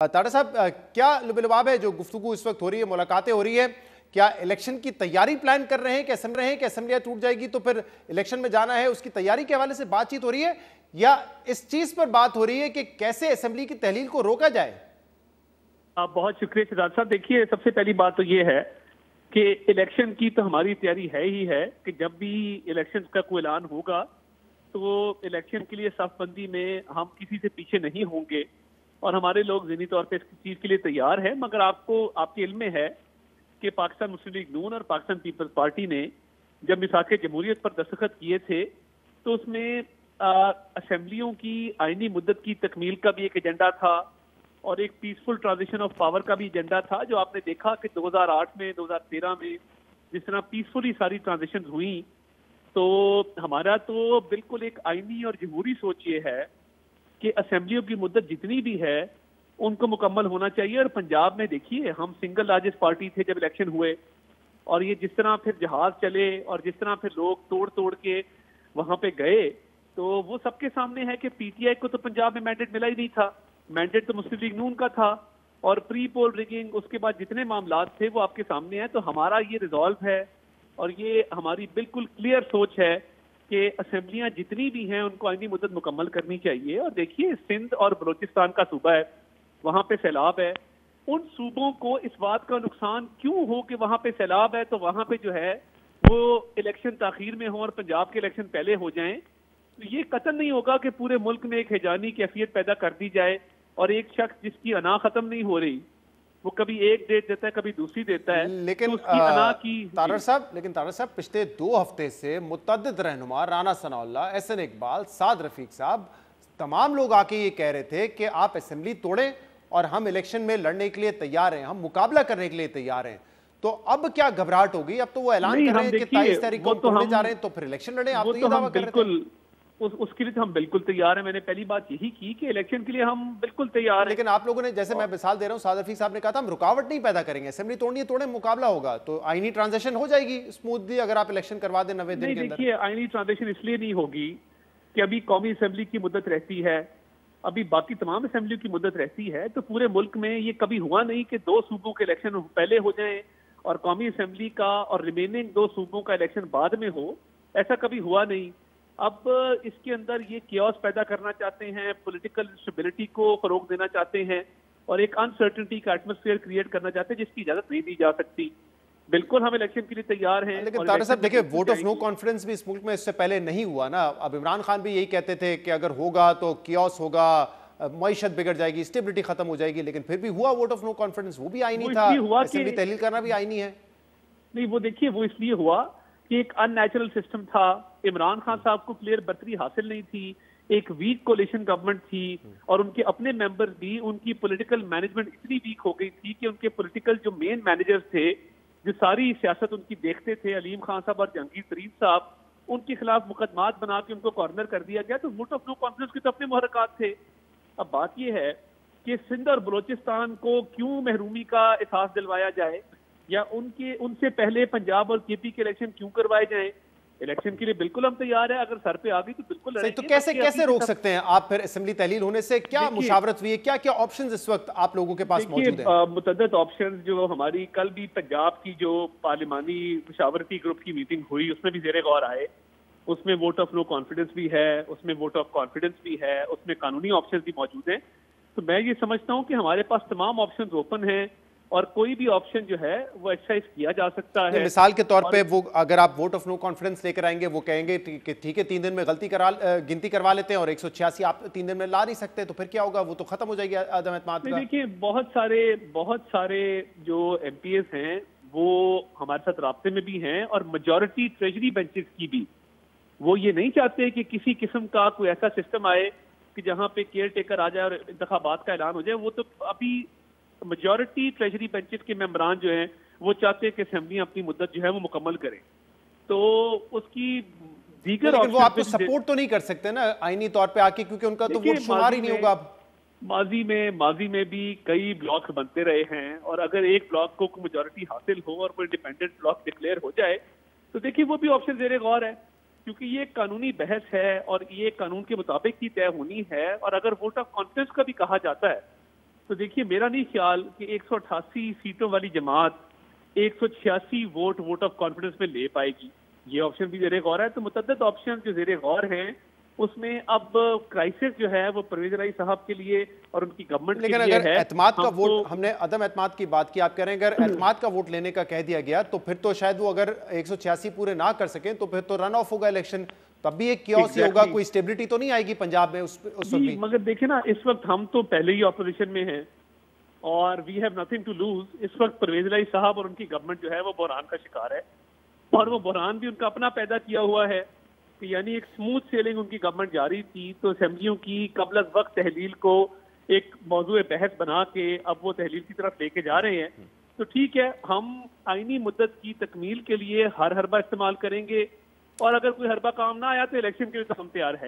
ताड़ा साहब, क्या लुबलुबाब है जो गुफ्तगू इस वक्त हो रही है, मुलाकातें हो रही है, क्या इलेक्शन की तैयारी प्लान कर रहे हैं कि असेंबलियां टूट जाएगी तो फिर इलेक्शन में जाना है, उसकी तैयारी के हवाले से बातचीत हो रही है, या इस चीज पर बात हो रही है कि कैसे असेंबली की तहलील को रोका जाए? आप बहुत शुक्रिया सिद्धार्थ साहब। देखिए, सबसे पहली बात तो ये है कि इलेक्शन की तो हमारी तैयारी है ही है कि जब भी इलेक्शन का कोई ऐलान होगा तो इलेक्शन के लिए सफबंदी में हम किसी से पीछे नहीं होंगे और हमारे लोग ज़हनी तौर पे इस चीज़ के लिए तैयार है। मगर आपको आपके इल्म में है कि पाकिस्तान मुस्लिम लीग नून और पाकिस्तान पीपल्स पार्टी ने जब मिसाक जमहूरियत पर दस्तखत किए थे तो उसमें असेंबलियों की आईनी मुद्दत की तकमील का भी एक एजेंडा था और एक पीसफुल ट्रांजिशन ऑफ पावर का भी एजेंडा था। जो आपने देखा कि 2008 में 2013 में जिस तरह पीसफुली सारी ट्रांजिशन हुई, तो हमारा तो बिल्कुल एक आईनी और जमहूरी सोच ये है कि असेंबलियों की मुद्दत जितनी भी है उनको मुकम्मल होना चाहिए। और पंजाब में देखिए, हम सिंगल लार्जेस्ट पार्टी थे जब इलेक्शन हुए, और ये जिस तरह फिर जहाज चले और जिस तरह फिर लोग तोड़ तोड़ के वहां पे गए, तो वो सबके सामने है कि पीटीआई को तो पंजाब में मैंडेट मिला ही नहीं था। मैंडेट तो मुस्लिम लीग नून का था और प्री पोल रिगिंग, उसके बाद जितने मामलात थे वो आपके सामने हैं। तो हमारा ये रिजॉल्व है और ये हमारी बिल्कुल क्लियर सोच है कि असेंबलियां जितनी भी हैं उनको आईनी मुद्दत मुकम्मल करनी चाहिए। और देखिए, सिंध और बलोचिस्तान का सूबा है, वहां पे सैलाब है, उन सूबों को इस बात का नुकसान क्यों हो कि वहां पे सैलाब है तो वहां पे जो है वो इलेक्शन ताखीर में हो और पंजाब के इलेक्शन पहले हो जाएं। तो ये कतई नहीं होगा कि पूरे मुल्क में एक हिजानी कैफियत पैदा कर दी जाए और एक शख्स जिसकी अना खत्म नहीं हो रही वो कभी एक डेट देता है कभी दूसरी देता है, लेकिन तो उसकी अना की। तारड़ साहब, पिछले 2 हफ्ते से मुतअद्दिद रहनुमा, राना सनाउल्लाह, एहसन इकबाल, साद रफीक साहब, तमाम लोग आके ये कह रहे थे कि आप असेंबली तोड़ें और हम इलेक्शन में लड़ने के लिए तैयार हैं, हम मुकाबला करने के लिए तैयार हैं। तो अब क्या घबराहट होगी? अब तो वो ऐलान कर रहे हैं कि 23 तारीख को तोड़ने जा रहे हैं, तो फिर इलेक्शन लड़े, आप तो ये दावा कर रहे थे। उसके लिए तो हम बिल्कुल तैयार हैं। मैंने पहली बात यही की कि इलेक्शन के लिए हम बिल्कुल तैयार हैं। लेकिन आप लोगों ने, जैसे मैं मिसाल दे रहा हूं, साद रफीक साहब ने कहा था हम रुकावट नहीं पैदा करेंगे, असेंबली तोड़नी है तोड़े, मुकाबला होगा, तो आईनी ट्रांजिशन हो जाएगी स्मूथली अगर आप इलेक्शन करवा दें 90 दिन के अंदर। देखिए, आईनी ट्रांजिशन इसलिए नहीं होगी कि अभी कौमी असेंबली की मुद्दत रहती है, अभी बाकी तमाम असेंबली की मुद्दत रहती है। तो पूरे मुल्क में ये कभी हुआ नहीं कि 2 सूबों के इलेक्शन पहले हो जाएं और कौमी असेंबली का और रिमेनिंग 2 सूबों का इलेक्शन बाद में हो, ऐसा कभी हुआ नहीं। अब इसके अंदर ये कियोस पैदा करना चाहते हैं, पॉलिटिकल स्टेबिलिटी को फरोग देना चाहते हैं और एक अनसर्टेनिटी का एटमॉस्फेयर क्रिएट करना चाहते हैं जिसकी इजाजत नहीं दी जा सकती। बिल्कुल हम इलेक्शन के लिए तैयार हैं। लेकिन तारा साहब देखिए, वोट ऑफ नो कॉन्फिडेंस भी इस मुल्क में इससे पहले नहीं हुआ ना। अब इमरान खान भी यही कहते थे कि अगर होगा तो कियोस होगा, मईशत बिगड़ जाएगी, स्टेबिलिटी खत्म हो जाएगी, लेकिन फिर भी हुआ वोट ऑफ नो कॉन्फिडेंस, वो भी आईनी था, असेंबली तहलील करना भी आईनी है। नहीं, वो देखिए, वो इसलिए हुआ कि एक अननेचुरल सिस्टम था, इमरान खान साहब को क्लियर बर्तरी हासिल नहीं थी, एक वीक कोलिशन गवर्नमेंट थी और उनके अपने मेंबर्स भी, उनकी पॉलिटिकल मैनेजमेंट इतनी वीक हो गई थी कि उनके पॉलिटिकल जो मेन मैनेजर्स थे, जो सारी सियासत उनकी देखते थे, अलीम खान साहब और जहांगीर तरीन साहब, उनके खिलाफ मुकदमात बना के उनको कॉर्नर कर दिया गया। तो वोट ऑफ नो कॉन्फिडेंस के तो अपने मुहर्रकात थे। अब बात यह है कि सिंध और बलोचिस्तान को क्यों महरूमी का एहसास दिलवाया जाए या उनसे पहले पंजाब और केपी के इलेक्शन क्यों करवाए जाएं। इलेक्शन के लिए बिल्कुल हम तैयार हैं, अगर सर पे आ गई तो बिल्कुल लड़ेंगे। तो कैसे रोक सकते हैं आप फिर असेंबली तहलील होने से? क्या मुशावरत हुई है, क्या क्या ऑप्शंस इस वक्त आप लोगों के पास मौजूद हैं? मुतअद्दिद ऑप्शंस जो हमारी कल भी पंजाब की जो पार्लिमानी मुशावरती ग्रुप की मीटिंग हुई उसमें भी ज़ेरे गौर आए। उसमें वोट ऑफ नो कॉन्फिडेंस भी है, उसमें वोट ऑफ कॉन्फिडेंस भी है, उसमें कानूनी ऑप्शन भी मौजूद हैं। तो मैं ये समझता हूँ कि हमारे पास तमाम ऑप्शन ओपन हैं और कोई भी ऑप्शन जो है वो एक्सरसाइज किया जा सकता है। मिसाल के तौर पे वो अगर आप वोट ऑफ नो कॉन्फिडेंस लेकर आएंगे, वो कहेंगे कि ठीक है 3 दिन में गिनती करवा लेते हैं और 186 आप 3 दिन में ला नहीं सकते, तो फिर क्या होगा? वो तो खत्म हो जाएगी अदम एतमाद का। देखिए, बहुत सारे जो एमपीएस हैं वो हमारे साथ राब्ते में भी हैं और मेजॉरिटी ट्रेजरी बेंचेस की भी। वो ये नहीं चाहते कि किसी किस्म का कोई ऐसा सिस्टम आए कि जहां पे केयर टेकर आ जाए और इंतखाबात का ऐलान हो जाए। वो तो अभी मेजॉरिटी ट्रेजरी बेंचेस के मेंबरान जो हैं वो चाहते हैं कि असेंबली अपनी मुद्दत जो है वो मुकम्मल करे। तो उसकी दीगर लेकिन वो आपको सपोर्ट तो नहीं कर सकते ना आईनी तौर पे आके, क्योंकि उनका तो वोट शुमार ही नहीं होगा। माजी में भी कई ब्लॉक बनते रहे हैं और अगर एक ब्लॉक को मेजॉरिटी हासिल हो और कोई इंडिपेंडेंट ब्लॉक डिक्लेयर हो जाए तो देखिए वो भी ऑप्शन ज़ेरे गौर है, क्योंकि ये कानूनी बहस है और ये कानून के मुताबिक ही तय होनी है। और अगर वोट ऑफ कॉन्फिडेंस का भी कहा जाता है तो देखिए मेरा नहीं ख्याल कि 188 सीटों वाली जमात 186 वोट ऑफ कॉन्फिडेंस में ले पाएगी। ये ऑप्शन भी ज़ेरे गौर है। तो मुतअद्दिद ऑप्शन जो ज़ेरे गौर हैं उसमें अब क्राइसिस जो है वो परवेज इलाही साहब के लिए और उनकी गवर्नमेंट के लेकिन लिए अगर है। एतमाद का वोट, हमने अदम एतमाद की बात की, आप कह रहे हैं अगर एतमाद का वोट लेने का कह दिया गया तो फिर तो शायद वो अगर 186 पूरे ना कर सकें तो फिर तो रन ऑफ होगा इलेक्शन, तब भी एक कियोस ही होगा, कोई स्टेबिलिटी तो नहीं आएगी पंजाब में उस वक्त भी। मगर देखिए ना, इस वक्त हम तो पहले ही ऑपोजिशन में हैं और we have nothing to lose. इस वक्त परवेज इलाही साहब और उनकी गवर्नमेंट जो है वो बहरान का शिकार है और वो बहरान भी उनका अपना पैदा किया हुआ है कि यानी एक स्मूथ सेलिंग उनकी गवर्नमेंट जारी थी, तो असेंबलियों की कबल अज़ वक्त तहलील को एक मौजूद बहस बना के अब वो तहलील की तरफ लेके जा रहे हैं। तो ठीक है, हम आईनी मुद्दत की तकमील के लिए हर हरबा इस्तेमाल करेंगे और अगर कोई हरबा काम ना आया तो इलेक्शन के लिए तो हम तैयार है।